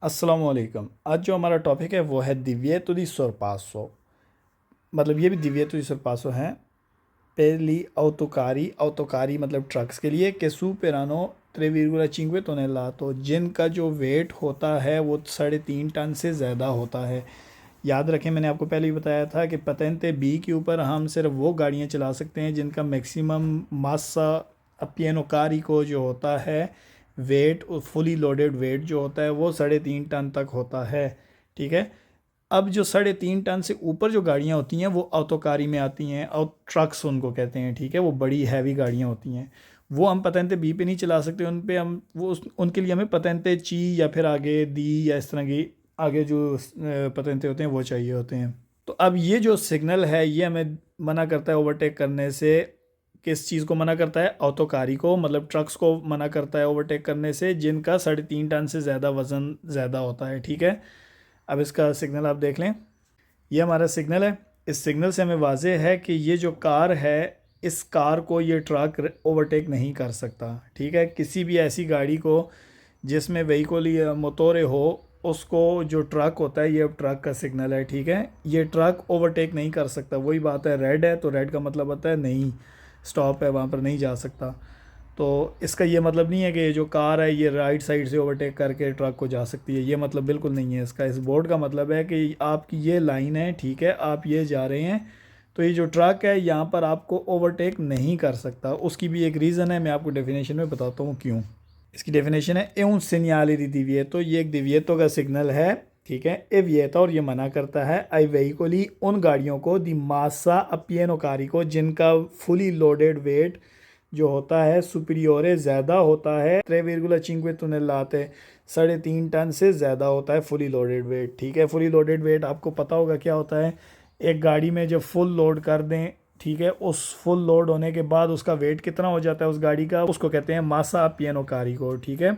अस्सलामुअलैकुम। आज जो हमारा टॉपिक है वो है Divieto di Sorpasso। मतलब ये भी Divieto di Sorpasso हैं। पहली autoकारी, autoकारी मतलब ट्रक्स के लिए che superano 3,5 टनेल्लातो, जिनका जो वेट होता है वो 3.5 टन से ज़्यादा होता है। याद रखें, मैंने आपको पहले ही बताया था कि पतेंते बी के ऊपर हम सिर्फ वो गाड़ियाँ चला सकते हैं जिनका मैक्सिमम मासा अपियनो कारिको जो होता है, वेट, फुली लोडेड वेट जो होता है वो 3.5 टन तक होता है। ठीक है। अब जो 3.5 टन से ऊपर जो गाड़ियाँ होती हैं वो ऑटोकारी में आती हैं, और ट्रक्स उनको कहते हैं। ठीक है, वो बड़ी हैवी गाड़ियाँ होती हैं, वो हम पतेंते बी पे नहीं चला सकते। उन पे हम उनके लिए हमें पतेंते ची या फिर आगे दी या इस तरह की आगे जो पतेंते होते हैं वो चाहिए होते हैं। तो अब ये जो सिग्नल है ये हमें मना करता है ओवरटेक करने से। किस चीज़ को मना करता है? ऑटोकारी को, मतलब ट्रक्स को मना करता है ओवरटेक करने से जिनका 3.5 टन से ज़्यादा वज़न ज़्यादा होता है। ठीक है। अब इसका सिग्नल आप देख लें, ये हमारा सिग्नल है। इस सिग्नल से हमें वाज़ेह है कि ये जो कार है, इस कार को ये ट्रक ओवरटेक नहीं कर सकता। ठीक है, किसी भी ऐसी गाड़ी को जिसमें व्हीकल या मोटोरे हो, उसको जो ट्रक होता है, ये ट्रक का सिग्नल है। ठीक है, ये ट्रक ओवरटेक नहीं कर सकता। वही बात है, रेड है तो रेड का मतलब होता है नहीं, स्टॉप है, वहाँ पर नहीं जा सकता। तो इसका ये मतलब नहीं है कि ये जो कार है ये राइट साइड से ओवरटेक करके ट्रक को जा सकती है, ये मतलब बिल्कुल नहीं है इसका। इस बोर्ड का मतलब है कि आपकी ये लाइन है, ठीक है, आप ये जा रहे हैं, तो ये जो ट्रक है यहाँ पर आपको ओवरटेक नहीं कर सकता। उसकी भी एक रीज़न है, मैं आपको डेफिनेशन में बताता हूँ क्यों। इसकी डेफिनेशन है ए un segnale di divieto, ये एक दिविएतो का सिग्नल है। ठीक है, ए विएता, और ये मना करता है आई वेहिकोली, उन गाड़ियों को, दी मासा अपियनो कारी को, जिनका फुली लोडेड वेट जो होता है सुपीरियोरे ज़्यादा होता है 3,5 टनेल्लाते, 3.5 टन से ज़्यादा होता है फुली लोडेड वेट। ठीक है, फुली लोडेड वेट आपको पता होगा क्या होता है। एक गाड़ी में जब फुल लोड कर दें, ठीक है, उस फुल लोड होने के बाद उसका वेट कितना हो जाता है उस गाड़ी का, उसको कहते हैं मासा पियानो कारी को। ठीक है,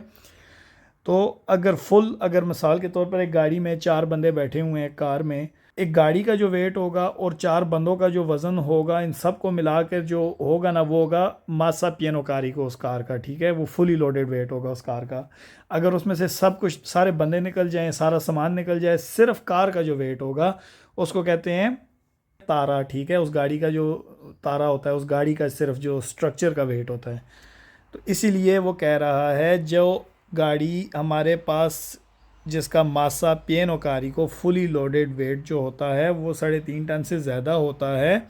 तो अगर मिसाल के तौर पर एक गाड़ी में 4 बंदे बैठे हुए हैं कार में, एक गाड़ी का जो वेट होगा और 4 बंदों का जो वज़न होगा, इन सब को मिलाकर जो होगा ना, वो होगा मासा पियानो कारी को, उस कार का। ठीक है, वो फुली लोडेड वेट होगा उस कार का। अगर उसमें से सब कुछ, सारे बंदे निकल जाएं, सारा सामान निकल जाए, सिर्फ कार का जो वेट होगा उसको कहते हैं तारा। ठीक है, उस गाड़ी का जो तारा होता है, उस गाड़ी का सिर्फ जो स्ट्रक्चर का वेट होता है। तो इसीलिए वो कह रहा है जो गाड़ी हमारे पास, जिसका मासा पियानो कारी को फुली लोडेड वेट जो होता है वो 3.5 टन से ज़्यादा होता है,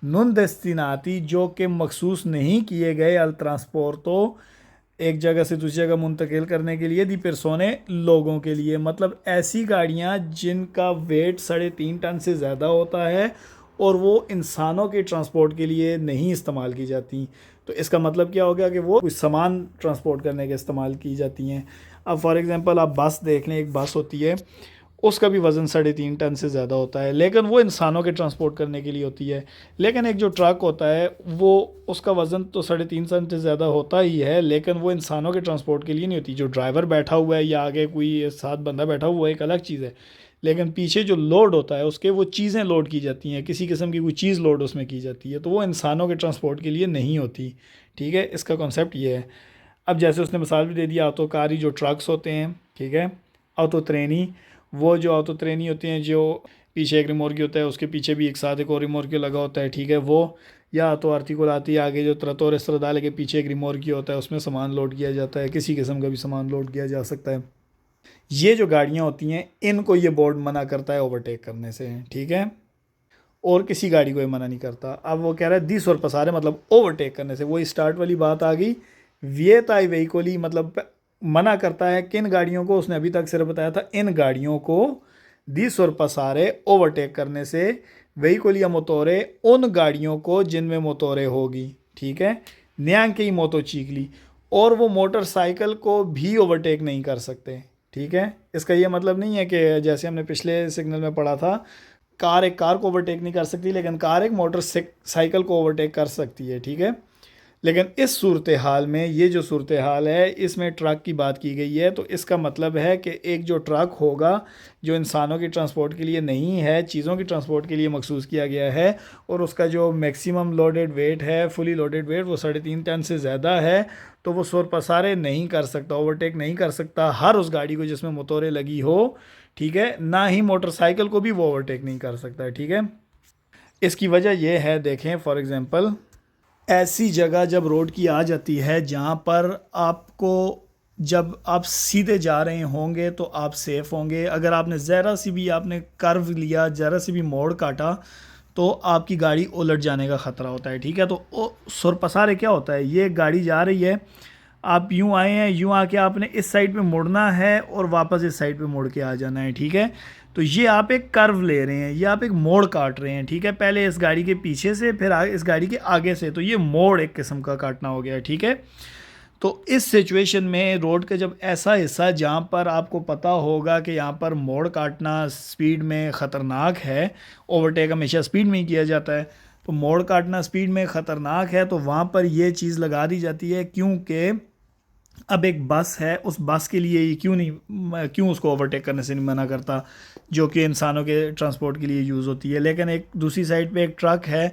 नुन दस्तिनाती, जो कि मखसूस नहीं किए गए अल ट्रांसपोर्टो, एक जगह से दूसरी जगह मुंतकिल करने के लिए, दी पेरसोने, लोगों के लिए। मतलब ऐसी गाड़ियाँ जिनका वेट 3.5 टन से ज़्यादा होता है और वो इंसानों के ट्रांसपोर्ट के लिए नहीं इस्तेमाल की जाती। तो इसका मतलब क्या हो गया कि वो कुछ सामान ट्रांसपोर्ट करने के इस्तेमाल की जाती हैं। अब फॉर एग्ज़ाम्पल आप बस देख लें, एक बस होती है, उसका भी वज़न 3.5 टन से ज़्यादा होता है, लेकिन वो इंसानों के ट्रांसपोर्ट करने के लिए होती है। लेकिन एक जो ट्रक होता है वो, उसका वज़न तो 3.5 टन से ज़्यादा होता ही है, लेकिन वो इंसानों के ट्रांसपोर्ट के लिए नहीं होती। जो ड्राइवर बैठा हुआ है या आगे कोई साथ बंदा बैठा हुआ है एक अलग चीज़ है, लेकिन पीछे जो लोड होता है उसके, वो चीज़ें लोड की जाती हैं, किसी किस्म की कोई चीज़ लोड उसमें की जाती है, तो वो इंसानों के ट्रांसपोर्ट के लिए नहीं होती। ठीक है, इसका कॉन्सेप्ट ये है। अब जैसे उसने मिसाल भी दे दिया, ऑटोकारी जो ट्रक्स होते हैं, ठीक है, ऑटो ट्रेनी, वो जो ऑटो ट्रेनी होती हैं, जो पीछे एक रिमोर्की होता है, उसके पीछे भी एक साथ एक और रिमोर्की लगा होता है। ठीक है, वो, या तो आर्टिकुलाती, आगे जो त्रतोर स्त्रदाले के पीछे एक रिमोर्की होता है, उसमें सामान लोड किया जाता है, किसी किस्म का भी सामान लोड किया जा सकता है। ये जो गाड़ियाँ होती हैं इनको ये बोर्ड मना करता है ओवरटेक करने से। ठीक है, और किसी गाड़ी को ये मना नहीं करता। अब वो कह रहा है दिस और पसारे, मतलब ओवरटेक करने से, वही स्टार्ट वाली बात आ गई। वियताई वेहिकोली मतलब मना करता है किन गाड़ियों को, उसने अभी तक सिर्फ बताया था इन गाड़ियों को, दिस और पसारे, ओवरटेक करने से, वेहिकोली या मोटोरे, उन गाड़ियों को जिनमें मोटोरे होगी। ठीक है, न्यांग की मोटो चीकली, और वो मोटरसाइकिल को भी ओवरटेक नहीं कर सकते। ठीक है, इसका ये मतलब नहीं है कि जैसे हमने पिछले सिग्नल में पढ़ा था, कार एक कार को ओवरटेक नहीं कर सकती, लेकिन कार एक मोटर साइकिल को ओवरटेक कर सकती है। ठीक है, लेकिन इस सूरत हाल में, ये जो सूरत हाल है, इसमें ट्रक की बात की गई है, तो इसका मतलब है कि एक जो ट्रक होगा जो इंसानों की ट्रांसपोर्ट के लिए नहीं है, चीज़ों की ट्रांसपोर्ट के लिए मखसूस किया गया है, और उसका जो मैक्सिमम लोडेड वेट है, फुली लोडेड वेट, वो 3.5 टन से ज़्यादा है, तो वो शोर पसारे नहीं कर सकता, ओवरटेक नहीं कर सकता हर उस गाड़ी को जिसमें मोटरें लगी हो, ठीक है, ना ही मोटरसाइकिल को भी वो ओवरटेक नहीं कर सकता है, ठीक है। इसकी वजह यह है, देखें फॉर एग्ज़ाम्पल, ऐसी जगह जब रोड की आ जाती है जहाँ पर आपको, जब आप सीधे जा रहे होंगे तो आप सेफ़ होंगे, अगर आपने ज़रा सी भी आपने कर्व लिया, ज़रा सी भी मोड़ काटा, तो आपकी गाड़ी उलट जाने का ख़तरा होता है, ठीक है। तो सुरपसारे क्या होता है, ये गाड़ी जा रही है, आप यूँ आए हैं, यूँ आके आपने इस साइड पे मुड़ना है और वापस इस साइड पे मुड़ के आ जाना है, ठीक है। तो ये आप एक कर्व ले रहे हैं, ये आप एक मोड़ काट रहे हैं, ठीक है, पहले इस गाड़ी के पीछे से, फिर इस गाड़ी के आगे से, तो ये मोड़ एक किस्म का काटना हो गया, ठीक है। तो इस सिचुएशन में रोड का जब ऐसा हिस्सा जहाँ पर आपको पता होगा कि यहाँ पर मोड़ काटना स्पीड में ख़तरनाक है, ओवरटेक हमेशा स्पीड में ही किया जाता है, तो मोड़ काटना स्पीड में ख़तरनाक है, तो वहाँ पर ये चीज़ लगा दी जाती है, क्योंकि अब एक बस है, उस बस के लिए ये क्यों उसको ओवरटेक करने से नहीं मना करता, जो कि इंसानों के ट्रांसपोर्ट के लिए यूज़ होती है, लेकिन एक दूसरी साइड पे एक ट्रक है,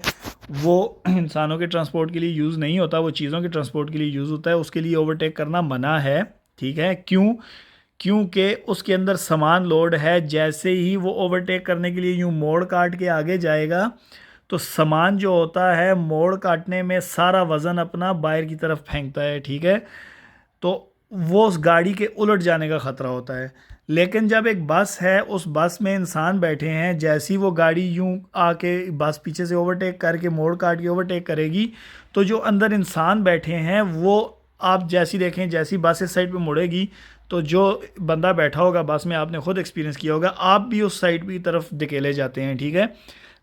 वो इंसानों के ट्रांसपोर्ट के लिए यूज़ नहीं होता, वो चीज़ों के ट्रांसपोर्ट के लिए यूज़ होता है, उसके लिए ओवरटेक करना मना है, ठीक है। क्योंकि उसके अंदर सामान लोड है, जैसे ही वो ओवरटेक करने के लिए यूँ मोड़ काट के आगे जाएगा, तो सामान जो होता है मोड़ काटने में सारा वज़न अपना बाहर की तरफ फेंकता है, ठीक है, तो वो उस गाड़ी के उलट जाने का ख़तरा होता है। लेकिन जब एक बस है, उस बस में इंसान बैठे हैं, जैसी वो गाड़ी यूं आके बस पीछे से ओवरटेक करके मोड़ काट के ओवरटेक करेगी, तो जो अंदर इंसान बैठे हैं वो, आप जैसी देखें, जैसी बस इस साइड पे मुड़ेगी, तो जो बंदा बैठा होगा बस में, आपने खुद एक्सपीरियंस किया होगा, आप भी उस साइड की तरफ धकेले जाते हैं, ठीक है।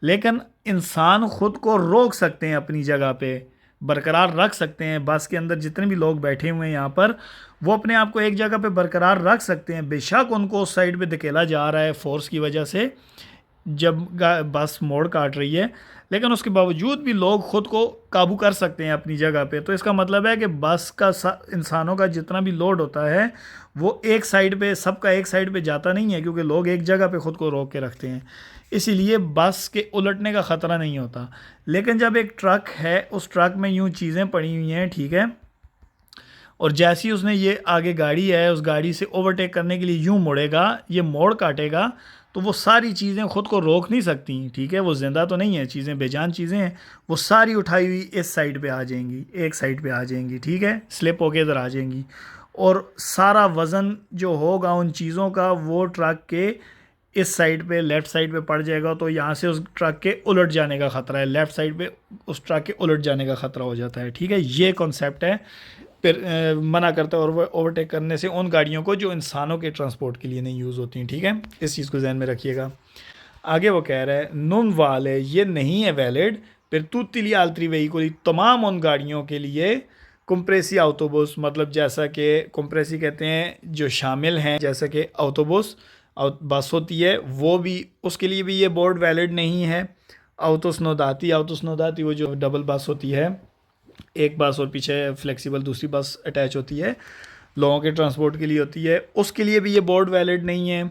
लेकिन इंसान ख़ुद को रोक सकते हैं, अपनी जगह पे बरकरार रख सकते हैं, बस के अंदर जितने भी लोग बैठे हुए हैं यहाँ पर, वो अपने आप को एक जगह पे बरकरार रख सकते हैं, बेशक उनको उस साइड पे धकेला जा रहा है फोर्स की वजह से जब बस मोड़ काट रही है, लेकिन उसके बावजूद भी लोग ख़ुद को काबू कर सकते हैं अपनी जगह पे। तो इसका मतलब है कि बस का इंसानों का जितना भी लोड होता है वो एक साइड पे, सबका एक साइड पे जाता नहीं है, क्योंकि लोग एक जगह पे ख़ुद को रोक के रखते हैं, इसीलिए बस के उलटने का ख़तरा नहीं होता। लेकिन जब एक ट्रक है, उस ट्रक में यूँ चीज़ें पड़ी हुई हैं, ठीक है, और जैसी उसने, ये आगे गाड़ी है, उस गाड़ी से ओवरटेक करने के लिए यूँ मुड़ेगा, ये मोड़ काटेगा, तो वो सारी चीज़ें ख़ुद को रोक नहीं सकती, ठीक है, वो ज़िंदा तो नहीं है, चीज़ें बेजान चीज़ें हैं, वो सारी उठाई हुई इस साइड पे आ जाएंगी, एक साइड पे आ जाएंगी, ठीक है, स्लिप होके इधर आ जाएंगी, और सारा वज़न जो होगा उन चीज़ों का वो ट्रक के इस साइड पे, लेफ़्ट साइड पे पड़ जाएगा, तो यहाँ से उस ट्रक के उलट जाने का ख़तरा है, लेफ़्ट साइड पे उस ट्रक के उलट जाने का ख़तरा हो जाता है, ठीक है। ये कॉन्सेप्ट है, फिर मना करता है और ओवरटेक करने से उन गाड़ियों को जो इंसानों के ट्रांसपोर्ट के लिए नहीं यूज़ होती हैं, ठीक है, इस चीज़ को जहन में रखिएगा। आगे वो कह रहा है, नॉन वाले ये नहीं है वैलिड पर tutti gli altri veicoli, तमाम उन गाड़ियों के लिए कंप्रेसी ऑटोबुस, मतलब जैसा कि कंप्रेसी कहते हैं जो शामिल हैं, जैसा कि ऑटोबुस बस होती है, वो भी, उसके लिए भी ये बोर्ड वैलिड नहीं है। ऑटोस्नोदाती वो जो डबल बस होती है, एक बस और पीछे फ्लेक्सिबल दूसरी बस अटैच होती है, लोगों के ट्रांसपोर्ट के लिए होती है, उसके लिए भी ये बोर्ड वैलिड नहीं है।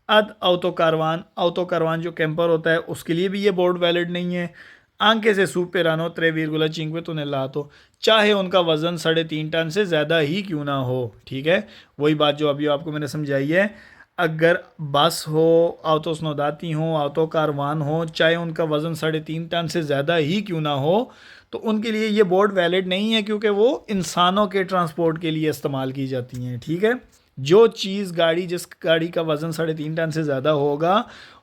ऑटो कारवान जो कैंपर होता है, उसके लिए भी ये बोर्ड वैलिड नहीं है। आंके से सुपेरानो 3,5 टनेल्लातो, चाहे उनका वज़न 3.5 टन से ज़्यादा ही क्यों ना हो, ठीक है, वही बात जो अभी आपको मैंने समझाई है। अगर बस हो, ऑटोस्नोदाती हो, ऑटो कारवान हो, चाहे उनका वज़न 3.5 टन से ज़्यादा ही क्यों ना हो, तो उनके लिए ये बोर्ड वैलिड नहीं है, क्योंकि वो इंसानों के ट्रांसपोर्ट के लिए इस्तेमाल की जाती हैं, ठीक है। जो चीज़ जिस गाड़ी का वज़न 3.5 टन से ज़्यादा होगा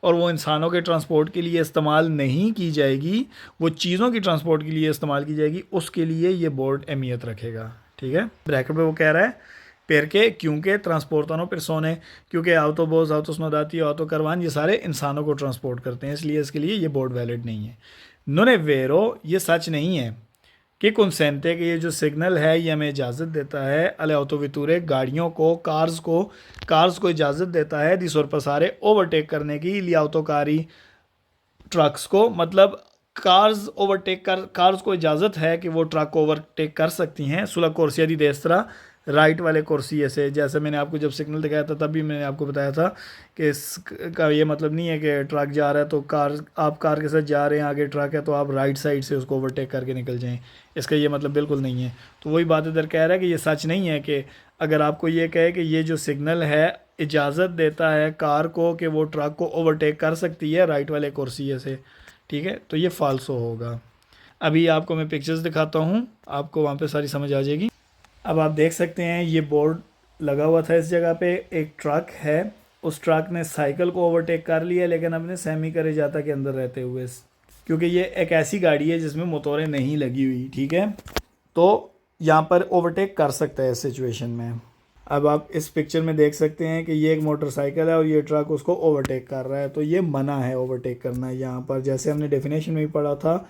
और वो इंसानों के ट्रांसपोर्ट के लिए इस्तेमाल नहीं की जाएगी, वो चीज़ों की ट्रांसपोर्ट के लिए इस्तेमाल की जाएगी, उसके लिए ये बोर्ड अहमियत रखेगा, ठीक है। ब्रैकेट में वो कह रहा है पेरके क्योंकि ट्रांसपोर्टानो पेरसोने, क्योंकि ऑटोबस, ऑटोस्नोदाती, ऑटो कारवान ये सारे इंसानों को ट्रांसपोर्ट करते हैं, इसलिए इसके लिए ये बोर्ड वैलिड नहीं है। नोने वेरो, ये सच नहीं है कि कंसेंटे कि ये जो सिग्नल है ये हमें इजाज़त देता है, अले ऑटोवितूरे गाड़ियों को, कार्स को इजाज़त देता है दी सोरपसारे ओवरटेक करने की, लिया ऑटोकारी ट्रक्स को, मतलब कार्स को इजाज़त है कि वो ट्रक को ओवरटेक कर सकती हैं सुला कोर्सिया दी देस्त्रा, राइट वाले कोर्सिए से। जैसे मैंने आपको जब सिग्नल दिखाया था तब भी मैंने आपको बताया था कि इसका ये मतलब नहीं है कि ट्रक जा रहा है तो आप कार के साथ जा रहे हैं, आगे ट्रक है तो आप राइट साइड से उसको ओवरटेक करके निकल जाएं, इसका ये मतलब बिल्कुल नहीं है। तो वही बात इधर कह रहा है कि ये सच नहीं है कि अगर आपको ये कहे कि ये जो सिग्नल है इजाज़त देता है कार को कि वो ट्रक को ओवरटेक कर सकती है राइट वाले कुर्सिए से, ठीक है, तो ये फाल्सो होगा। अभी आपको मैं पिक्चर्स दिखाता हूँ, आपको वहाँ पे सारी समझ आ जाएगी। अब आप देख सकते हैं ये बोर्ड लगा हुआ था इस जगह पे, एक ट्रक है, उस ट्रक ने साइकिल को ओवरटेक कर लिया लेकिन अपने सेमी करेजाता के अंदर रहते हुए, क्योंकि ये एक ऐसी गाड़ी है जिसमें मोटरें नहीं लगी हुई, ठीक है, तो यहाँ पर ओवरटेक कर सकता है इस सिचुएशन में। अब आप इस पिक्चर में देख सकते हैं कि ये एक मोटरसाइकिल है और ये ट्रक उसको ओवरटेक कर रहा है, तो ये मना है ओवरटेक करना। यहाँ पर जैसे हमने डेफिनेशन में भी पढ़ा था,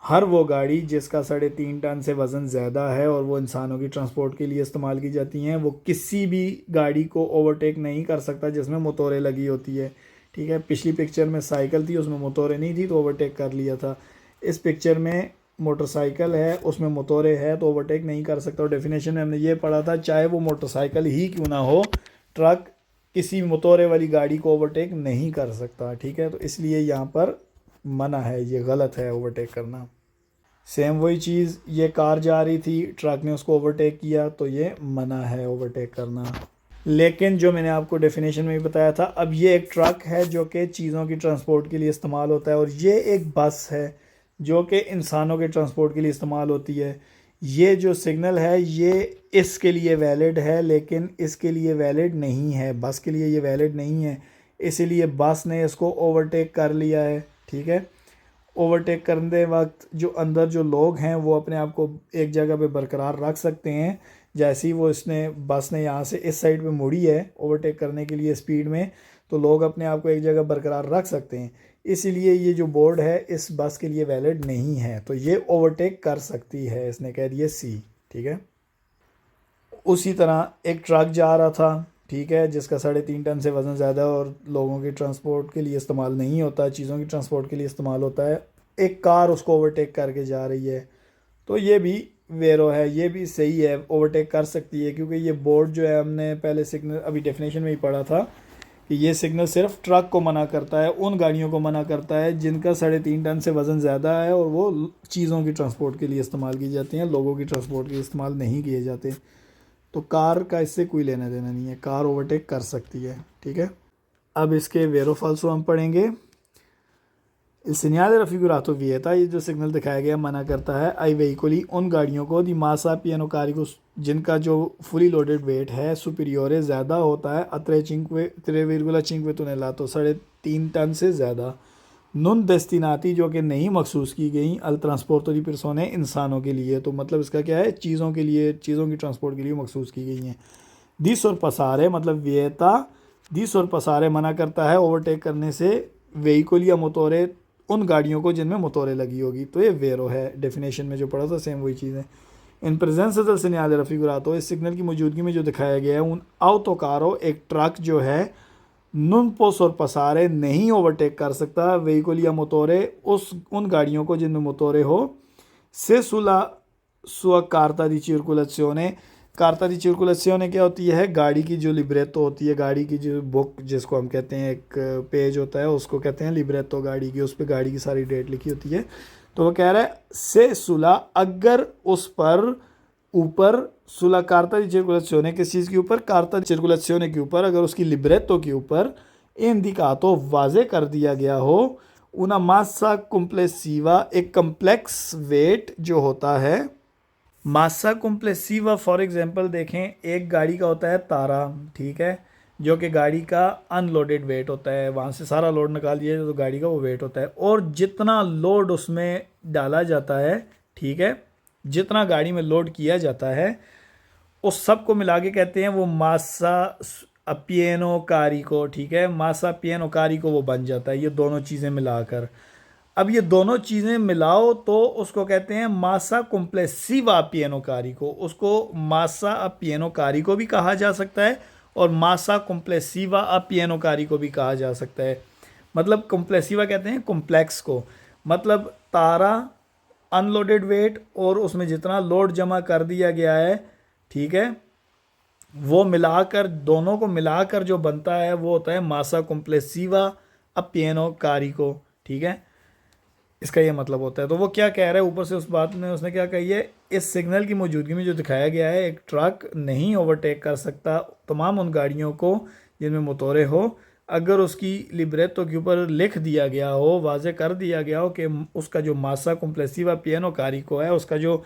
हर वो गाड़ी जिसका 3.5 टन से वज़न ज़्यादा है और वो इंसानों की ट्रांसपोर्ट के लिए इस्तेमाल की जाती हैं, वो किसी भी गाड़ी को ओवरटेक नहीं कर सकता जिसमें मोटरें लगी होती है, ठीक है। पिछली पिक्चर में साइकिल थी, उसमें मोटरें नहीं थी तो ओवरटेक कर लिया था। इस पिक्चर में मोटरसाइकिल है, उसमें मोटरें है तो ओवरटेक नहीं कर सकता। और डेफिनेशन में हमने ये पढ़ा था, चाहे वो मोटरसाइकिल ही क्यों ना हो, ट्रक किसी मोटरें वाली गाड़ी को ओवरटेक नहीं कर सकता, ठीक है। तो इसलिए यहाँ पर मना है, ये गलत है ओवरटेक करना। सेम वही चीज़, ये कार जा रही थी, ट्रक ने उसको ओवरटेक किया तो ये मना है ओवरटेक करना। लेकिन जो मैंने आपको डेफिनेशन में भी बताया था, अब ये एक ट्रक है जो कि चीज़ों की ट्रांसपोर्ट के लिए इस्तेमाल होता है, और ये एक बस है जो कि इंसानों के ट्रांसपोर्ट के लिए इस्तेमाल होती है। ये जो सिग्नल है ये इसके लिए वैलिड है लेकिन इसके लिए वैलिड नहीं है, बस के लिए ये वैलिड नहीं है, इसीलिए बस ने इसको ओवरटेक कर लिया है, ठीक है। ओवरटेक करने वक्त जो अंदर जो लोग हैं वो अपने आप को एक जगह पे बरकरार रख सकते हैं। जैसे ही वो बस ने यहाँ से इस साइड पे मुड़ी है ओवरटेक करने के लिए स्पीड में, तो लोग अपने आप को एक जगह बरकरार रख सकते हैं। इसीलिए ये जो बोर्ड है इस बस के लिए वैलिड नहीं है, तो ये ओवरटेक कर सकती है, इसने कह दिया सी, ठीक है। उसी तरह एक ट्रक जा रहा था, ठीक है, जिसका 3.5 टन से वज़न ज़्यादा और लोगों के ट्रांसपोर्ट के लिए इस्तेमाल नहीं होता, चीज़ों की ट्रांसपोर्ट के लिए इस्तेमाल होता है। एक कार उसको ओवरटेक करके जा रही है, तो ये भी वेरो है, ये भी सही है, ओवरटेक कर सकती है, क्योंकि ये बोर्ड जो है हमने पहले सिग्नल अभी डेफिनेशन में ही पढ़ा था कि ये सिग्नल सिर्फ ट्रक को मना करता है, उन गाड़ियों को मना करता है जिनका 3.5 टन से वज़न ज़्यादा है और वो चीज़ों की ट्रांसपोर्ट के लिए इस्तेमाल की जाती हैं, लोगों की ट्रांसपोर्ट के लिए इस्तेमाल नहीं किए जाते। तो कार का इससे कोई लेना देना नहीं है, कार ओवरटेक कर सकती है, ठीक है। अब इसके वेरो फाल्सो हम पढ़ेंगे। Il segnale raffigurato vieta, ये जो सिग्नल दिखाया गया मना करता है आई वेहिकोली उन गाड़ियों को दी मासा पियानो कारिको जिनका जो फुली लोडेड वेट है सुपीरियोरे ज़्यादा होता है अत्रे चिंक्वे 3,5 टनेलातो 3.5 टन से ज़्यादा। नुन दस्तिनाती जो कि नहीं मखसूस की गई अल ट्रांसपोर्टो दी पर्सोने इंसानों के लिए, तो मतलब इसका क्या है, चीज़ों के लिए, चीज़ों की ट्रांसपोर्ट के लिए मखसूस की गई हैं। दिस और पसारे मतलब वियता, दिस और पसारे मना करता है ओवरटेक करने से वेहिकल या मोटोरे उन गाड़ियों को जिनमें मोटरें लगी होगी, तो ये वेरो है। डेफिनेशन में जो पढ़ा था सेम वही चीज़ है। In presence del segnale raffigurato, इस सिग्नल की मौजूदगी में जो दिखाया गया है उन autocarro एक ट्रक जो है non può sorpassare नहीं ओवरटेक कर सकता वेहिकल या मोटोरे उन गाड़ियों को जिनमें मोटोरे हो से sulla sua carta di circolazione, कार्ता दी सर्कुलेसियोने क्या होती है, गाड़ी की जो लिब्रेतो होती है, गाड़ी की जो बुक जिसको हम कहते हैं, एक पेज होता है उसको कहते हैं लिब्रेतो गाड़ी की, उस पर गाड़ी की सारी डेट लिखी होती है। तो वो कह रहा है से सुला अगर उस पर ऊपर सुला कार्ता दी सर्कुलेसियोने किस चीज़ के ऊपर, कार्ता दी सर्कुलेसियोने के ऊपर, अगर उसकी लिब्रेतो के ऊपर इंडिकातो वाजे कर दिया गया हो उना मासा कॉम्प्लेसिवा एक कम्प्लेक्स वेट जो होता है, मासा कॉम्प्लेसिवा फॉर एग्जांपल देखें, एक गाड़ी का होता है तारा, ठीक है, जो कि गाड़ी का अनलोडेड वेट होता है, वहाँ से सारा लोड निकाल दिया तो गाड़ी का वो वेट होता है, और जितना लोड उसमें डाला जाता है, ठीक है, जितना गाड़ी में लोड किया जाता है उस सब को मिला के कहते हैं वो मासा अपिएनो कारिको, ठीक है, मासा पिएनो कारिको वो बन जाता है, ये दोनों चीज़ें मिलाकर। अब ये दोनों चीज़ें मिलाओ तो उसको कहते हैं मासा कॉम्प्लेसिवा पियानो कारिको, उसको मासा अपियानो कारिको भी कहा जा सकता है और मासा कॉम्प्लेसिवा अपियानो कारिको भी कहा जा सकता है। मतलब कॉम्प्लेसिवा कहते हैं कॉम्प्लेक्स को, मतलब तारा, अनलोडेड वेट और उसमें जितना लोड जमा कर दिया गया है, ठीक है, वो मिलाकर, दोनों को मिलाकर जो बनता है वो होता है मासा कॉम्प्लेसिवा अपिएनो कारिको, ठीक है, इसका ये मतलब होता है। तो वो क्या कह रहा है ऊपर से उस बात में उसने क्या कही है, इस सिग्नल की मौजूदगी में जो दिखाया गया है, एक ट्रक नहीं ओवरटेक कर सकता तमाम उन गाड़ियों को जिनमें मोटोरे हो, अगर उसकी लिब्रेतो के ऊपर लिख दिया गया हो, वाजे कर दिया गया हो कि उसका जो मासा कॉम्प्लेसिवा पियानो कारिको है, उसका जो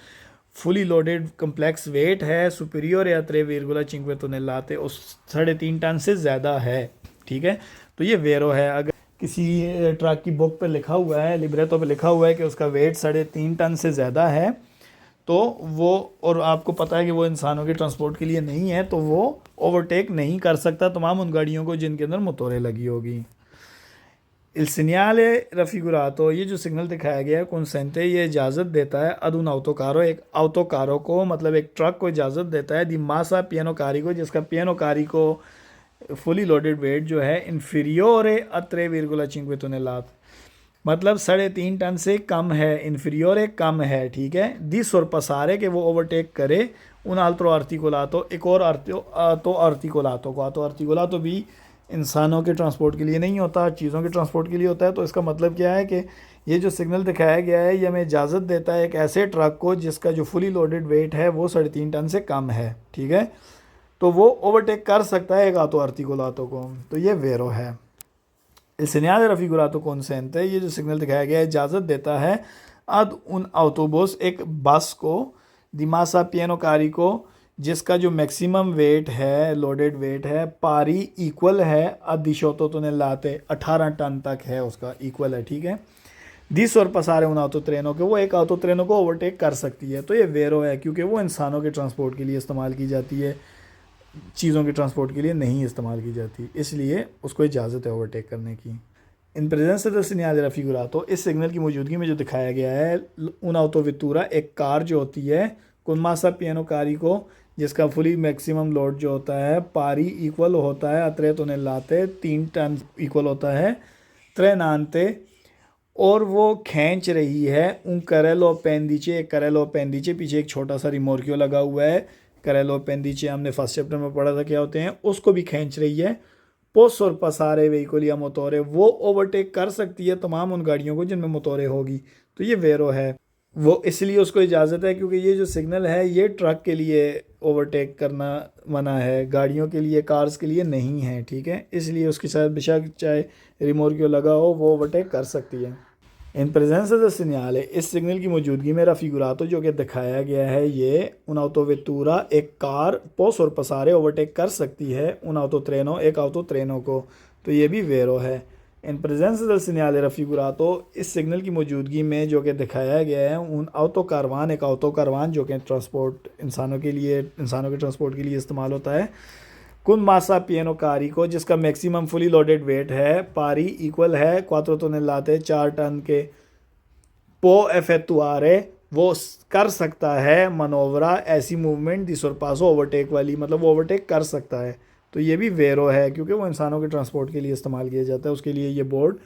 फुली लोडेड कम्प्लेक्स वेट है सुपीरियर या 3,5 टनेलाते उस 3.5 टन से ज़्यादा है, ठीक है। तो ये वेरो है। अगर किसी ट्रक की बुक पे लिखा हुआ है, लिब्रेतो पे लिखा हुआ है कि उसका वेट 3.5 टन से ज़्यादा है, तो वो, और आपको पता है कि वो इंसानों के ट्रांसपोर्ट के लिए नहीं है, तो वो ओवरटेक नहीं कर सकता तमाम उन गाड़ियों को जिनके अंदर मोटोरें लगी होगी। इल सिग्नल रफिगुरातो, ये जो सिग्नल दिखाया गया है कंसेंटे, ये इजाज़त देता है अद उन ऑटोकारो, एक ऑटोकारो को, मतलब एक ट्रक को इजाज़त देता है दी मासा पियानो कारी को, जिसका पियानो कारी को फुली लोडेड वेट जो है इन्फीरियोरे अ 3,5 टनेलात, मतलब 3.5 टन से कम है, इन्फीरियोर कम है, ठीक है। दिस और पसारे के वो ओवरटेक करे उन आल्ट्रो आर्टिकुलातो, एक और तो आर्टिकुलातो को, तो आर्टिकुलातो भी इंसानों के ट्रांसपोर्ट के लिए नहीं होता, चीज़ों के ट्रांसपोर्ट के लिए होता है। तो इसका मतलब क्या है कि ये जो सिग्नल दिखाया गया है, ये हमें इजाज़त देता है एक ऐसे ट्रक को जिसका जो फुली लोडेड वेट है वो 3.5 टन से कम है, ठीक है, तो वो ओवरटेक कर सकता है एक आतो आर्टिकुलातो को। तो ये वेरो है। इस सिग्नल रफिगुरातो कॉन्सेंट है, ये जो सिग्नल दिखाया गया है इजाज़त देता है अद उन ऑटोबस, एक बस को, दिमासा पियानो कारी को, जिसका जो मैक्सिमम वेट है, लोडेड वेट है, पारी इक्वल है अदिशोतो तो ने लाते 18 टन तक है, उसका इक्वल है, ठीक है। दिस और पसारे उन ऑटो ट्रेनों के, वो एक ऑटो ट्रेनों को ओवरटेक कर सकती है। तो ये वेरो है क्योंकि वो इंसानों के ट्रांसपोर्ट के लिए इस्तेमाल की जाती है, चीज़ों के ट्रांसपोर्ट के लिए नहीं इस्तेमाल की जाती, इसलिए उसको इजाज़त है ओवरटेक करने की। इन प्रेजेंस से सिग्नल रफिगुरातो, इस सिग्नल की मौजूदगी में जो दिखाया गया है उन ऑटो वितूरा, एक कार जो होती है कुनमासा पियानो कारी को, जिसका फुली मैक्सिमम लोड जो होता है पारी इक्वल होता है अतरे तो ने लाते 3 टन इक्वल होता है त्रे नानते, और वो खींच रही है उन करेलो पेंदीचे, एक करेलो पेंदीचे, पीछे एक छोटा सा रिमोर्कियो लगा हुआ है, करेलो पेंदीचे हमने फर्स्ट चैप्टर में पढ़ा था क्या होते हैं, उसको भी खींच रही है। पोस और पसारे व्हीकल या मोटोरे, वो ओवरटेक कर सकती है तमाम उन गाड़ियों को जिनमें मोटोरे होगी। तो ये वेरो है, वो इसलिए उसको इजाज़त है क्योंकि ये जो सिग्नल है ये ट्रक के लिए ओवरटेक करना मना है, गाड़ियों के लिए, कार्स के लिए नहीं है, ठीक है, इसलिए उसके साथ बेशक चाहे रिमोर्कियो लगा हो वो ओवरटेक कर सकती है। In presence of the signal, इस सिग्नल की मौजूदगी में रफिगुरातो जो कि दिखाया गया है, ये उन ऑटो वेतूरा, एक कार पोस और पसारे ओवरटेक कर सकती है उन ऑटो ट्रेनों, एक ऑटो ट्रेनों को। तो ये भी वेरो है। In presence of the signal रफिगुरातो, इस सिग्नल की मौजूदगी में जो कि दिखाया गया है उन ऑटो कारवान, एक ऑटो कारवान जो कि ट्रांसपोर्ट इंसानों के लिए, इंसानों के ट्रांसपोर्ट के लिए इस्तेमाल होता है, कुन मासा पियानो कारी को, जिसका मैक्सिमम फुली लोडेड वेट है पारी इक्वल है 4 टनेलाते 4 टन के, पो एफेक्टुआरे, वो कर सकता है मनोवरा, ऐसी मूवमेंट दिस और पासो ओवरटेक वाली, मतलब वो ओवरटेक कर सकता है। तो ये भी वेरो है क्योंकि वो इंसानों के ट्रांसपोर्ट के लिए इस्तेमाल किया जाता है, उसके लिए ये बोर्ड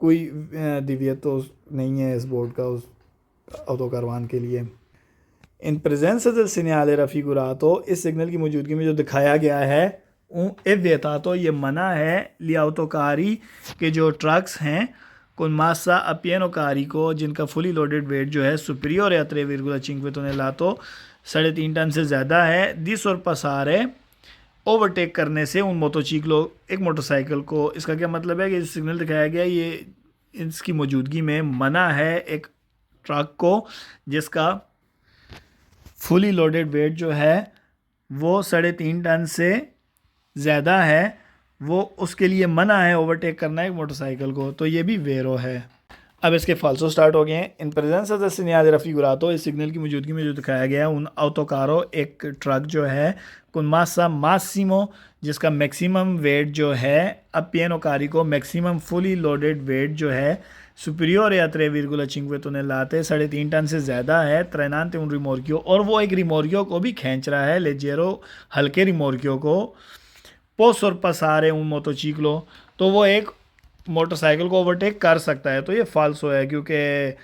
कोई दिव्यत तो नहीं है इस बोर्ड का उस ऑटो कारवान के लिए। In presence del segnale raffigurato, इस सिग्नल की मौजूदगी में जो दिखाया गया है तो ये मना है लियाउतोकारी के जो ट्रक्स हैं con massa appieno carico, जिनका फुली लोडेड वेट जो है सुपीरियर या 3,5 टनेलातो 3.5 टन से ज़्यादा है, दिस और पसारे ओवरटेक करने से उन मोटोचिक्लो, एक मोटरसाइकिल को। इसका क्या मतलब है कि जो सिग्नल दिखाया गया ये इसकी मौजूदगी में मना है एक ट्रक को जिसका फुली लोडेड वेट जो है वो 3.5 टन से ज़्यादा है, वो उसके लिए मना है ओवरटेक करना एक मोटरसाइकिल को। तो ये भी वेरो है। अब इसके फाल्सो स्टार्ट हो गए हैं। In presence of the signal रफिगुरातो, इस सिग्नल की मौजूदगी में जो दिखाया गया है उन ऑटोकारो, एक ट्रक जो है कुन मासा मासिमो, जिसका मैक्सिमम वेट जो है अपियानो कारी को, मैक्सिमम फुली लोडेड वेट जो है सुपीरियर या 3,5 टनेलाते 3.5 टन से ज़्यादा है, ट्रेनानते उन रिमोर्कियो, और वो एक रिमोर्कियो को भी खींच रहा है, लेजेरो हल्के रिमोर्कियो को, पोस और पसारे उन मोटोचिक्लो, तो वो एक मोटरसाइकिल को ओवरटेक कर सकता है, तो ये फाल्सो है, क्योंकि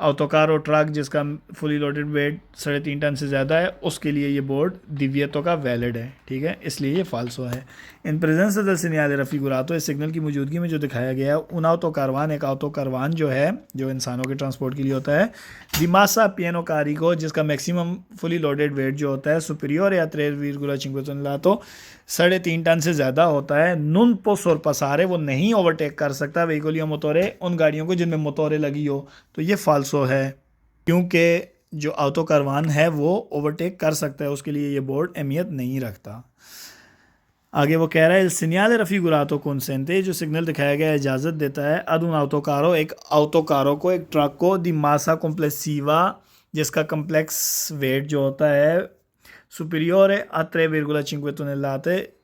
ऑटोकार और ट्रक जिसका फुली लोडेड वेट 3.5 टन से ज़्यादा है उसके लिए ये बोर्ड दिव्यतो का वैलिड है, ठीक है, इसलिए ये फाल्सो है। इन प्रेजेंस दल सिग्नल रफीगुरातो, इस सिग्नल की मौजूदगी में जो दिखाया गया है उन ऑटो कारवान, एक ऑटो कारवान जो है जो इंसानों के ट्रांसपोर्ट के लिए होता है, दिमासा पियानो कारिको जिसका मैक्सिमम फुली लोडेड वेट जो होता है सुपीरियर या 3,5 तो 3.5 टन से ज़्यादा होता है, नुन पोसोर पसारे वो नहीं ओवरटेक कर सकता व्हीकल या मोटोरे, उन गाड़ियों को जिनमें मोटोरे लगी हो, तो ये फाल्सो है, क्योंकि जो ऑटो कारवान है वो ओवरटेक कर सकता है, उसके लिए ये बोर्ड अहमियत नहीं रखता। आगे वो कह रहा है सिग्नल रफीगुरातो कंसेंटे, जो सिग्नल दिखाया गया है इजाज़त देता है अद उन ऑटोकारो, एक ऑटोकारो को, एक ट्रक को, दी मासा कॉम्प्लेक्सिवा जिसका कम्प्लेक्स वेट जो होता है सुपीरियर है a 3,5 टन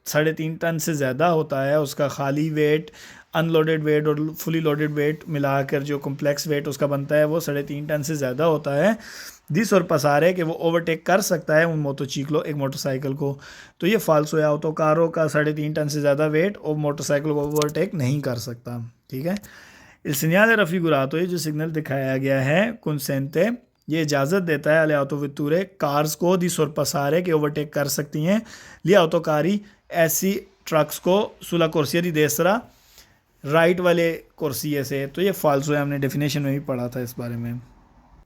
3.5 टन से ज़्यादा होता है, उसका खाली वेट, अनलोडेड वेट और फुली लोडेड वेट मिलाकर जो कॉम्प्लेक्स वेट उसका बनता है वो 3.5 टन से ज़्यादा होता है, दिस और पसारे कि वो ओवरटेक कर सकता है उन मोटोचिक्लो, एक मोटरसाइकिल को, तो ये फाल्सो है। ऑटोकारों का 3.5 टन से ज़्यादा वेट और मोटरसाइकिल को ओवरटेक नहीं कर सकता, ठीक है। इस सिग्नल रफीगुरातो, ये जो सिग्नल दिखाया गया है कंसेंटे, ये इजाज़त देता है अले ऑटोवितूरे कार्स को दी सोरपसारे के ओवरटेक कर सकती हैं, लिया ऑटोकारी ऐसी ट्रक्स को सुला कुर्सिया दी देसरा राइट वाले कुर्सिये से, तो ये फाल्सो है, हमने डेफिनेशन में भी पढ़ा था इस बारे में।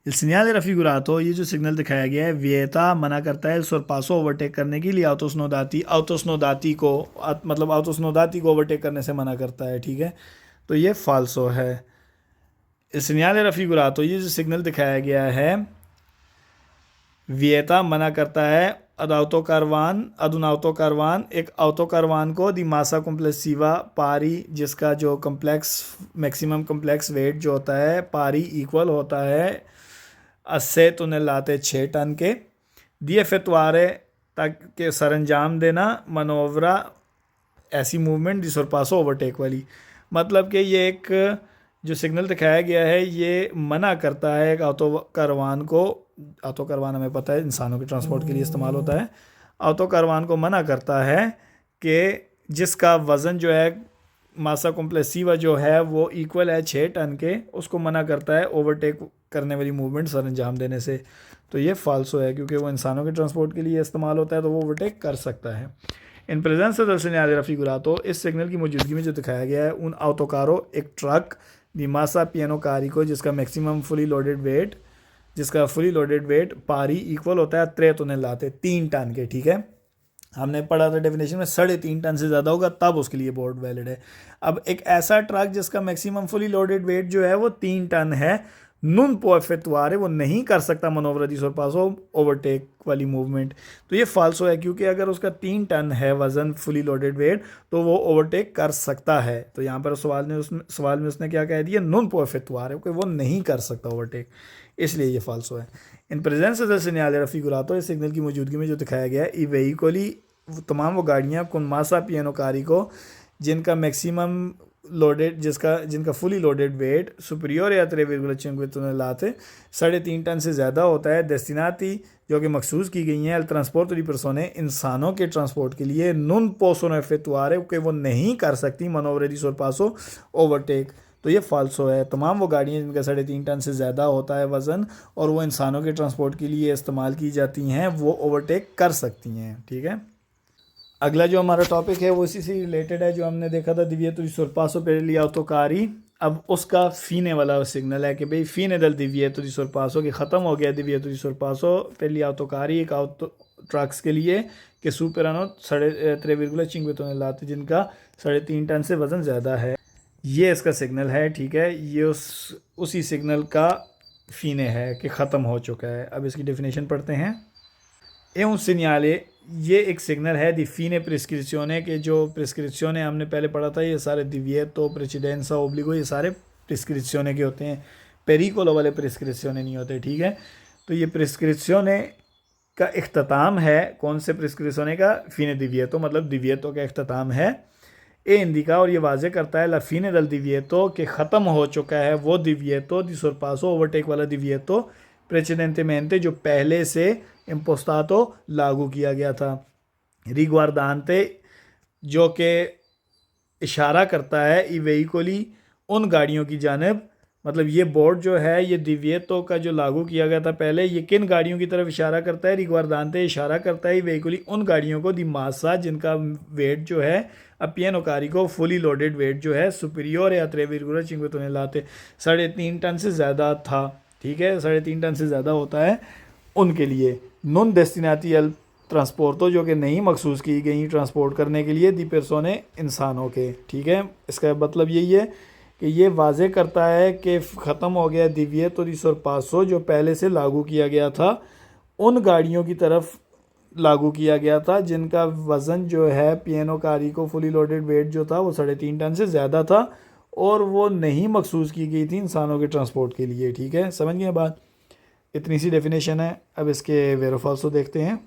इस सिग्नल रफीगुरातो, ये जो सिग्नल दिखाया गया है वियता मना करता है सोरपासो ओवरटेक करने के लिए ऑटोस्नोदाती को, मतलब ऑटोस्नोदाती को ओवरटेक करने से मना करता है, ठीक है, तो ये फाल्सो है। इस सिग्नल रफीगुरातो, ये जो सिग्नल दिखाया गया है वियता मना करता है अदाउतो कारवान, एक ऑटो कारवान को दी मासा कॉम्प्लेक्सिवा पारी जिसका जो कम्प्लेक्स मैक्सिमम कम्प्लेक्स वेट जो होता है पारी इक्वल होता है 80 टन 6 टन के, दिए फितवारे ताकि सरंजाम देना मनोवरा ऐसी मूवमेंट दी सोरपासो ओवरटेक वाली, मतलब कि ये एक जो सिग्नल दिखाया गया है ये मना करता है एक ऑटो कारवान को, ऑटो कारवान हमें पता है इंसानों के ट्रांसपोर्ट के लिए इस्तेमाल होता है, ऑटो कारवान को मना करता है कि जिसका वज़न जो है मासा कॉम्प्लेक्सिवा जो है वो इक्वल है 6 टन के, उसको मना करता है ओवरटेक करने वाली मूवमेंट सर अंजाम देने से, तो ये फाल्सो है, क्योंकि वो इंसानों के ट्रांसपोर्ट के लिए इस्तेमाल होता है तो वो ओवरटेक कर सकता है। इन प्रेजेंस दल रफीगुरातो, इस सिग्नल की मौजूदगी में जो दिखाया गया है उन ऑटोकारो, एक ट्रक दिमासा पियानो कारी को जिसका मैक्सिमम फुली लोडेड वेट पारी इक्वल होता है 3 टन के, ठीक है, हमने पढ़ा था डेफिनेशन में 3.5 टन से ज़्यादा होगा तब उसके लिए बोर्ड वैलिड है। अब एक ऐसा ट्रक जिसका मैक्सिमम फुली लोडेड वेट जो है वो 3 टन है, नुन पोफेतवारे वो नहीं कर सकता मनोवरदी और पासो ओवरटेक वाली मूवमेंट, तो ये फाल्सो है, क्योंकि अगर उसका 3 टन है वज़न फुली लोडेड वेट तो वो ओवरटेक कर सकता है, तो यहाँ पर सवाल में उसने क्या कह दिया, नुन पोफेतवारे कि वो नहीं कर सकता ओवरटेक, इसलिए ये फाल्सो है। इन प्रेजेंस सिग्नल रफीगुरातो, इस सिग्नल की मौजूदगी में जो दिखाया गया है ई व्हीकली तमाम वो गाड़ियाँ कुनमासा पियानो कारी को जिनका मैक्सिमम लोडेड जिनका फुली लोडेड वेट सुपीरियर या 3,5 टन 3.5 टन से ज़्यादा होता है, डेस्टिनाती जो कि मखसूस की गई हैं अल ट्रांसपोर्ट दी पर्सोने इंसानों के ट्रांसपोर्ट के लिए, नुन पोसोन फेतवारे कि वो नहीं कर सकती मनोवरेदी सोरपासो ओवरटेक, तो ये फाल्सो है। तमाम वो गाड़ियाँ जिनका 3.5 टन से ज़्यादा होता है वज़न और वो इंसानों के ट्रांसपोर्ट के लिए इस्तेमाल की जाती हैं वो ओवरटेक कर सकती हैं, ठीक है। अगला जो हमारा टॉपिक है वो इसी से रिलेटेड है जो हमने देखा था दिव्यतो दी सोरपासो per gli autocarri, अब उसका फीने वाला सिग्नल है कि भाई फीने दल दिव्यतो दी सोरपासो कि ख़त्म हो गया दिव्यतो दी सोरपासो per gli autocarri, एक ऑटो ट्रक्स के लिए कि सुपरानो 3.5 टन जिनका 3.5 टन से वज़न ज़्यादा है, ये इसका सिग्नल है, ठीक है, ये उसी सिग्नल का फीने है कि ख़त्म हो चुका है। अब इसकी डेफिनेशन पढ़ते हैं। ए un segnale, ये एक सिग्नल है दी फीने प्रिस्क्रिप्शने के जो प्रिस्क्रिप्शने हमने पहले पढ़ा था ये सारे दिव्यतो प्रेसिडेंसा ओब्लिगो ये सारे प्रिस्क्रिप्शने के होते हैं, पेरिकोलो वाले प्रिस्क्रिप्शने नहीं होते, ठीक है। तो ये प्रिस्क्रिप्शने का इख्तिताम है, कौन से प्रिस्क्रिप्शने का, फीने दिव्यतो मतलब दिव्यतो का इख्तिताम है, ए इंदिका और ये वाजे करता है लफीने दल दिव्यतो कि ख़त्म हो चुका है वो दिव्यतो दी सोरपासो ओवरटेक वाला दिव्यतो प्रेसिडेंटेमेंटे जो पहले से इम्पोस्टातो लागू किया गया था, रिग्वार्दांते जो कि इशारा करता है ई वेहिकोली उन गाड़ियों की जानिब, मतलब ये बोर्ड जो है ये दिव्येतो का जो लागू किया गया था पहले, ये किन गाड़ियों की तरफ इशारा करता है? रिग्वारदांते इशारा करता है वेहिकुली उन गाड़ियों को, दी मासा जिनका वेट जो है अपियनो कारिको फुली लोडेड वेट जो है सुपीरियर या त्रेविरगुलर चिंगुतने लाते 3.5 टन से ज़्यादा था, ठीक है, 3.5 टन से ज़्यादा होता है उनके लिए। नॉन डेस्टिनाती एल ट्रांसपोर्टो जो कि नहीं मखसूस की गई ट्रांसपोर्ट करने के लिए दी पेर्सोने इंसानों के, ठीक है। इसका मतलब यही है कि ये वाजे करता है कि ख़त्म हो गया दिव्येतो दी सोरपासो जो पहले से लागू किया गया था उन गाड़ियों की तरफ लागू किया गया था जिनका वज़न जो है पियानो कारी को फुली लोडेड वेट जो था वो 3.5 टन से ज़्यादा था और वो नहीं मखसूस की गई थी इंसानों के ट्रांसपोर्ट के लिए, ठीक है। समझ गए बात? इतनी सी डेफिनेशन है। अब इसके वेरो फाल्सो देखते हैं।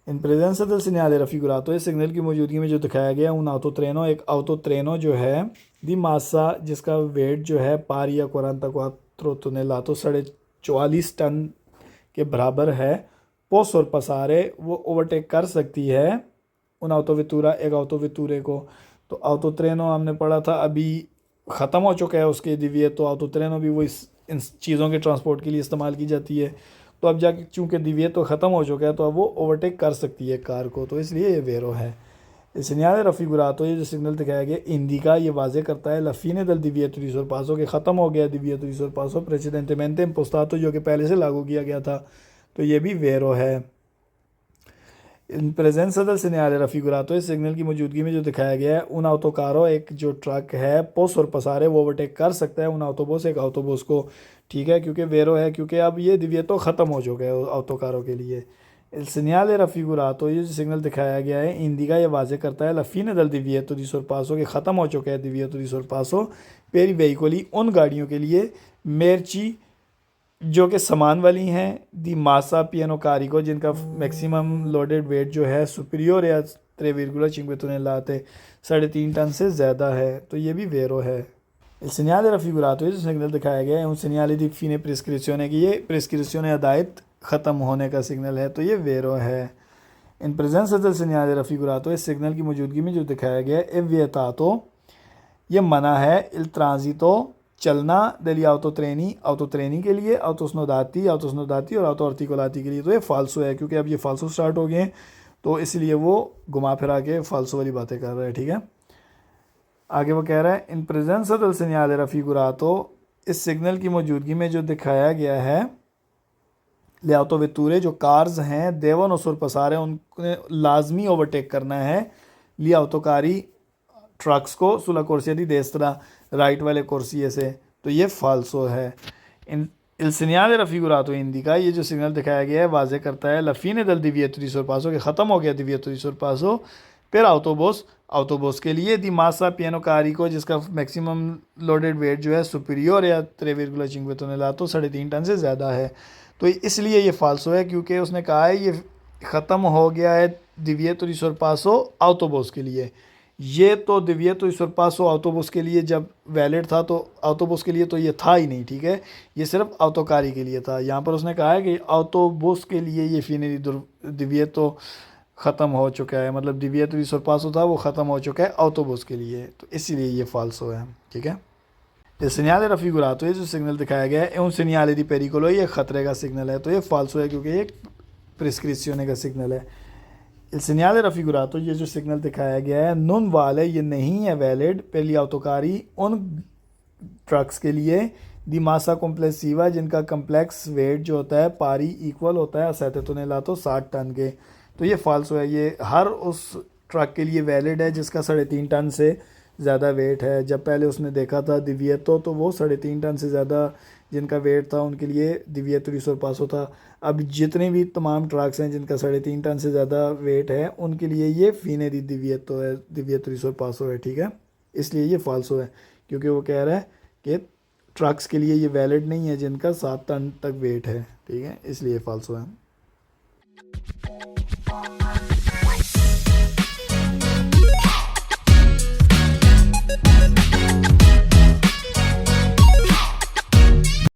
In presence del segnale raffigurato इस सिग्नल की मौजूदगी में जो दिखाया गया उन ऑटो ट्रेनो, एक ऑटो ट्रेनो जो है दी मासा जिसका वेट जो है पारी या 44 टनेलातो 44.5 टन के बराबर है, पोस और पसारे वो ओवरटेक कर सकती है उन ऑटो वितूरा, एक ऑटो वितूरे को। तो ऑटो ट्रेनो हमने पढ़ा था अभी ख़त्म हो चुका है उसके दिव्य, तो ऑटो ट्रेनो भी वो इन चीज़ों के ट्रांसपोर्ट के लिए इस्तेमाल की जाती है। तो अब जाके चूँकि दिव्य तो ख़त्म हो चुका है तो अब वो ओवरटेक कर सकती है कार को, तो इसलिए ये वेरो है। सेgnale raffigurato ये जो सिग्नल दिखाया गया इंडिका ये वाजे करता है लफीने दल दिव्येतो दी सोरपासो के ख़त्म हो गया दिव्येतो दी सोरपासो प्रेसिडेंटेmente impostato जो कि पहले से लागू किया गया था, तो ये भी वेरो है। In presence del segnale raffigurato इस सिग्नल की मौजूदगी में जो दिखाया गया है उन ऑटोकारो, एक जो ट्रक है पोस और पसारे वो ओवरटेक कर सकता है उन ऑटोबोस, एक ऑटोबोस को, ठीक है, क्योंकि वेरो है, क्योंकि अब ये दिव्येतो ख़त्म हो चुका है ऑटोकारों के लिए। il segnale raffigurato ये जो सिग्नल दिखाया गया है इंडिका ये वाजे करता है लफीने दल दिव्येतो दी सोरपासो के ख़त्म हो चुका है दिव्येतो दी सोरपासो पेरी वेहिकोली उन गाड़ियों के लिए मेर्ची जो कि सामान वाली हैं दी मासा पियानो कारिको जिनका मैक्सिमम लोडेड वेट जो है सुपीरियर या 3,5 टनेलाते 3.5 टन से ज़्यादा है, तो ये भी वेरो है। il segnale raffigurato ये जो सिग्नल दिखाया गया है उन segnale di fine prescrizione की ये प्रिस्क्रिप्शन हदायत ख़त्म होने का सिग्नल है, तो ये वेरो है। In presence del segnale raffigurato इस सिग्नल की मौजूदगी में जो दिखाया गया है vietato ये मना है il transito चलना degli autotreni के लिए, autosnodati और auto articolati के लिए, तो ये फाल्सो है क्योंकि अब ये फाल्सो स्टार्ट हो गए हैं तो इसलिए वो घुमा फिरा के फाल्सो वाली बातें कर रहा है, ठीक है। आगे वो कह रहा है in presence del segnale raffigurato इस सिग्नल की मौजूदगी में जो दिखाया गया है ले ऑटो वेतूरे जो कार्स हैं देवन और सुरपसारे उनको लाजमी ओवरटेक करना है लिया ऑटोकारी ट्रक्स को सुला कोर्सिया दी देस्त्रा राइट वाले कोर्सिए से, तो ये फाल्सो है। इन il segnale raffigurato इंडिका ये जो सिग्नल दिखाया गया है वाजे करता है लफीने दल दिव्येतो दी सोरपासो के ख़त्म हो गया दिव्येतो दी सोरपासो फिर ऑटोबोस के लिए दी मासा पियानो कारी को जिसका मैक्सिमम लोडेड वेट जो है सुपीरियर या 3,5 टनेलातो 3.5 टन से ज़्यादा है, तो इसलिए ये फाल्सो है क्योंकि उसने कहा है ये ख़त्म हो गया है दिव्येतो दी सोरपासो ऑटोबोस के लिए। ये तो दिव्येतो दी सोरपासो ऑटोबोस के लिए जब वैलिड था तो ऑटोबोस के लिए तो ये था ही नहीं, ठीक है, ये सिर्फ ऑटोकारी के लिए था। यहाँ पर उसने कहा है कि ऑटोबोस के लिए ये फिने दिव्येतो ख़त्म हो चुका है, मतलब दिव्येतो दी सोरपासो था वो ख़त्म हो चुका है ऑटोबोस के लिए, तो इसीलिए ये फाल्सो है, ठीक है। ये segnale raffigurato ये जो सिग्नल दिखाया गया है उन segnale di pericolo ये ख़तरे का सिग्नल है, तो ये फाल्सो है क्योंकि ये प्रिस्क्रिप्शन का सिग्नल है। il segnale raffigurato ये जो सिग्नल दिखाया गया है नॉन वाले ये नहीं है वैलिड पहली ऑटोकारी उन ट्रक्स के लिए दी मासा कॉम्प्लेक्सिवा जिनका कम्प्लेक्स वेट जो होता है पारी इक्वल होता है 7 टनेलातो 60 टन के, तो ये फाल्सो है। ये हर उस ट्रक के लिए वैलिड है जिसका 3.5 टन से ज़्यादा वेट है। जब पहले उसने देखा था दिव्येतो तो वो 3.5 टन से ज़्यादा जिनका वेट था उनके लिए दिव्येतो दी सोरपासो था। अब जितने भी तमाम ट्रक्स हैं जिनका 3.5 टन से ज़्यादा वेट है उनके लिए ये फीने दी दिव्येतो है, दिव्येतो दी सोरपासो है, ठीक है। इसलिए ये फाल्सो है क्योंकि वो कह रहा है कि ट्रक्स के लिए ये वैलिड नहीं है जिनका 7 टन तक वेट है, ठीक है, इसलिए फाल्सो है।